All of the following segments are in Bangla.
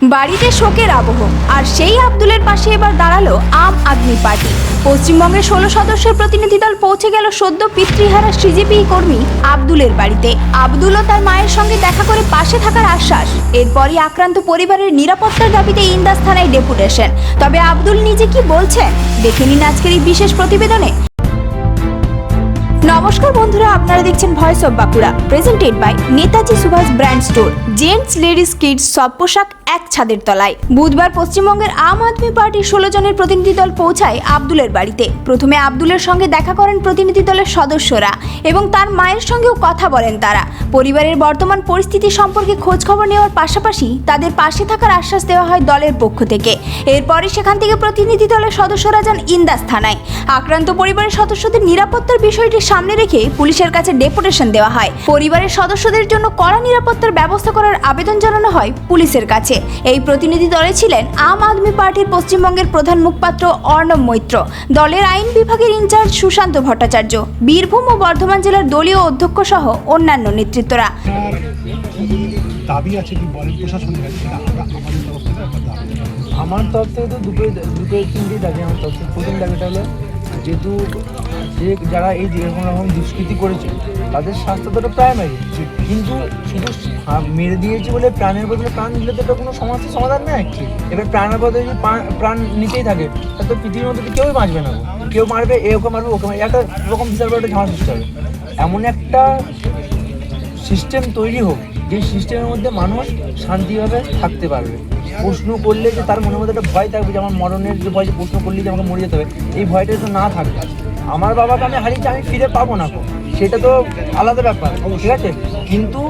বাড়িতে শোকের আবহ, আর সেই আব্দুলের পাশে এবার দাঁড়ালো আম আদমি পার্টি। পশ্চিমবঙ্গের 16 সদস্যের প্রতিনিধি দল পৌঁছে গেল সদ্য পিতৃহারা সিজিপি কর্মী আব্দুলের বাড়িতে। আব্দুলও তার মায়ের সঙ্গে দেখা করে পাশে থাকার আশ্বাস। এরপরই আক্রান্ত পরিবারের নিরাপত্তার দাবিতে ইন্দাস থানায় ডেপুটেশন। তবে আব্দুল নিজে কি বলছেন দেখে নিন আজকের এই বিশেষ প্রতিবেদনে। নমস্কার বন্ধুরা, আপনারা দেখছেন voice of Bankura, presented by Netaji Subhash brand store. Gents, ladies, kids সব পোশাক এক ছাদের তলায়। বুধবার পশ্চিমবঙ্গের আম আদমি পার্টির 16 জনের প্রতিনিধি দল পৌঁছায় আব্দুলের বাড়িতে। প্রথমে আব্দুলের সঙ্গে দেখা করেন প্রতিনিধি দলের সদস্যরা এবং তার মায়ের সঙ্গেও কথা বলেন তারা। পরিবারের বর্তমান পরিস্থিতি সম্পর্কে খোঁজ খবর নেওয়ার পাশাপাশি তাদের পাশে থাকার আশ্বাস দেওয়া হয় দলের পক্ষ থেকে। এরপরে সেখান থেকে প্রতিনিধি দলের সদস্যরা যান ইন্দাস থানায়। আক্রান্ত পরিবারের সদস্যদের নিরাপত্তার বিষয়টি সামনে রেখে পুলিশের কাছে ডেপুটেশন দেওয়া হয়। পরিবারের সদস্যদের জন্য কড়া নিরাপত্তার ব্যবস্থা করার আবেদন জানানো হয় পুলিশের কাছে। এই প্রতিনিধি দলে ছিলেন আম আদমি পার্টির পশ্চিমবঙ্গের প্রধান মুখপাত্র অর্ণব মৈত্র, দলের আইন বিভাগের ইনচার্জ সুশান্ত ভট্টাচার্য, বীরভূম ও বর্ধমান জেলার দলীয় অধ্যক্ষ সহ অন্যান্য নেতৃত্বরা। দাবি আছে কি বলেন প্রশাসনের কাছে? আমার তরফ থেকে তো দুটো তিনটেই দাবি। আমার তরফ থেকে প্রথম দাবিটা হলো, যেহেতু যারা এই যেরকম রকম দুষ্কৃতি করেছে তাদের শাস্তি তো প্রাইমারি, কিন্তু শুধু মেরে দিয়েছে বলে প্রাণের বদলে প্রাণ দিলে তো কোনো সমস্যার সমাধান নেই। এবার প্রাণের বদলে যদি প্রাণ নিতেই থাকে তাহলে তো পৃথিবীর মধ্যে কেউই বাঁচবে না। কেউ মারবে, ওকে মারবে, ওকে মারবে, একটা রকম বিশাল বড় একটা ঝামেলা সৃষ্টি হবে। এমন একটা সিস্টেম তৈরি হোক যে সিস্টেমের মধ্যে মানুষ শান্তিভাবে থাকতে পারবে। প্রশ্ন করলে যে তার মনের মধ্যে একটা ভয় থাকবে, যে আমার মরণের যে ভয়, যে প্রশ্ন করলে যে আমাকে মরে যেতে হবে, এই ভয়টা তো না থাকবে। আমার বাবাকে আমি হারিয়েছি, আমি ফিরে পাবো না, সেটা তো আলাদা ব্যাপার, ঠিক আছে। কিন্তু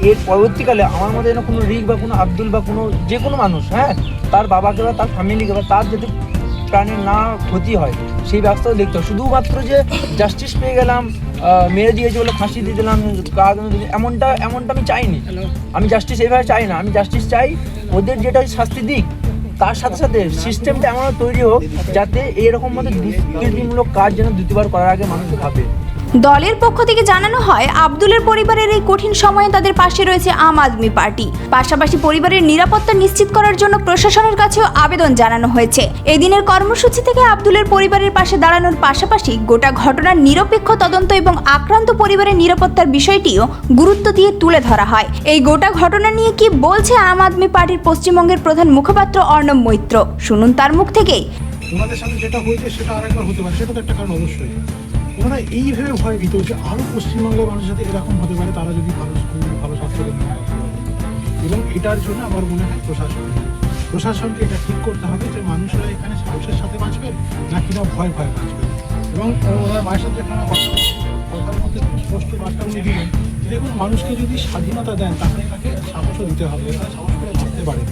এর পরবর্তীকালে আমার মধ্যে যেন কোনো রিক বা কোনো আব্দুল বা কোনো যে কোনো মানুষ, তার বাবাকে বা তার ফ্যামিলিকে বা তার যাতে প্রাণের না ক্ষতি হয় সেই ব্যবস্থাও দেখতে হবে। শুধুমাত্র যে জাস্টিস পেয়ে গেলাম, মেরে দিয়েছে বলে ফাঁসি দিয়ে দিলাম, এমনটা আমি চাইনি। আমি জাস্টিস এইভাবে চাই না। আমি জাস্টিস চাই ওদের যেটা শাস্তি দিক, তার সাথে সাথে সিস্টেমটা এমন তৈরি হোক যাতে এরকম মতো দুষ্কৃতিমূলক কাজ যেন দ্বিতীয়বার করার আগে মানুষ ভাবে। দলের পক্ষ থেকে জানানো হয়, আব্দুলের পরিবারের এই কঠিন সময়ে তাদের পাশে রয়েছে আম আদমি পার্টি। পাশাপাশি পরিবারের নিরাপত্তা নিশ্চিত করার জন্য প্রশাসনের কাছেও আবেদন জানানো হয়েছে। এই দিনের কর্মসূচি থেকে আব্দুলের পরিবারের পাশে দাঁড়ানোর পাশাপাশি গোটা ঘটনার নিরপেক্ষ তদন্ত এবং আক্রান্ত পরিবারের নিরাপত্তার বিষয়টিও গুরুত্ব দিয়ে তুলে ধরা হয়। এই গোটা ঘটনা নিয়ে কি বলছে আম আদমি পার্টির পশ্চিমবঙ্গের প্রধান মুখপাত্র অর্ণব মৈত্র, শুনুন তার মুখ থেকেই। ওনাদের সাথে যেটা হয়েছে সেটা আরেকবার হতে পারে, সেটা তো একটা কারণ অবশ্যই। ওনারা এইভাবে ভয় ভীত যে আরও পশ্চিমবঙ্গের মানুষের সাথে এরকম হতে পারে, তারা যদি ভালো স্কুল, ভালো স্বাস্থ্যকেন্দ্র, এবং এটার জন্য আমার মনে হয় প্রশাসনকে এটা ঠিক করতে হবে যে মানুষরা এখানে সাহসের সাথে বাঁচবে না কিনা ভয় বাঁচবে। এবং ওনার মায়ের সাথে এখানে কথার মধ্যে স্পষ্ট বার্তা উনি দিলেন, দেখুন মানুষকে যদি স্বাধীনতা দেন তাহলে তাকে সাহসও দিতে হবে, তারা সাহস করে বাঁচতে পারে।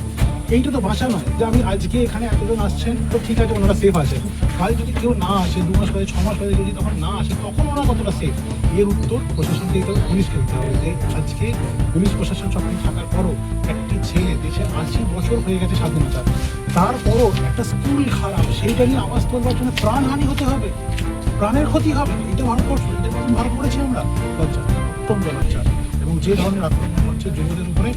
এইটা তো বাঁচা নয় যে আমি আজকে এখানে এতজন আসছেন তো ঠিক আছে, ওনারা সেফ আছে। কাল যদি কেউ না আসে, 2 মাস পরে 6 মাস পরে যদি তখন না আসে, তখন ওরা কতটা সেফ? এর উত্তর প্রশাসনকে দিতে হবে, পুলিশকে দিতে হবে। যে আজকে পুলিশ প্রশাসন সব কিছু থাকার পরও একটি ছেলে, দেশে 80 বছর হয়ে গেছে স্বাধীনতা, তারপরও একটা স্কুল খারাপ, সেইটা নিয়ে আওয়াজ তোলবার জন্য প্রাণহানি হতে হবে, প্রাণের ক্ষতি হবে। এটা ভারতবর্ষ, এটা ভারত করেছি আমরা। লজ্জা, অত্যন্ত লজ্জা। এবং যে ধরনের আক্রমণ হচ্ছে যুবদের উপরে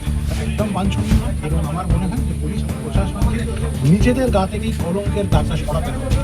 একদম বাঞ্ছনীয় নয়। এবং আমার মনে হয় যে পুলিশ প্রশাসনকে নিজেদের গা থেকেই কলঙ্কের দাগটা সরাতে হবে।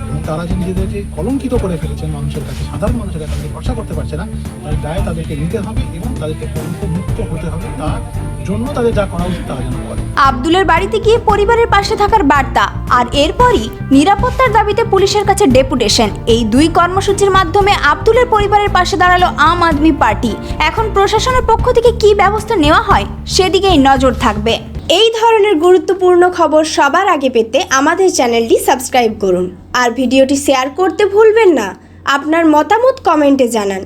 এবং তারা যে নিজেদেরকে কলঙ্কিত করে ফেলেছেন মানুষের কাছে, সাধারণ মানুষের কাছে তাদেরকে ভরসা করতে পারছে না, তাই দায় তাদেরকে নিতে হবে এবং তাদেরকে কলঙ্ক মুক্ত হতে হবে। তার জন্য তাদের যা করা উচিত তা যেন করে। আব্দুলের বাড়িতে গিয়ে পরিবারের পাশে থাকার বার্তা, আর এরপরই নিরাপত্তার দাবিতে পুলিশের কাছে ডেপুটেশন। এই দুই কর্মসূচির মাধ্যমে আব্দুলের পরিবারের পাশে দাঁড়ালো আম আদমি পার্টি। এখন প্রশাসনের পক্ষ থেকে কি ব্যবস্থা নেওয়া হয় সেদিকেই নজর থাকবে। এই ধরনের গুরুত্বপূর্ণ খবর সবার আগে পেতে আমাদের চ্যানেলটি সাবস্ক্রাইব করুন আর ভিডিওটি শেয়ার করতে ভুলবেন না। আপনার মতামত কমেন্টে জানান।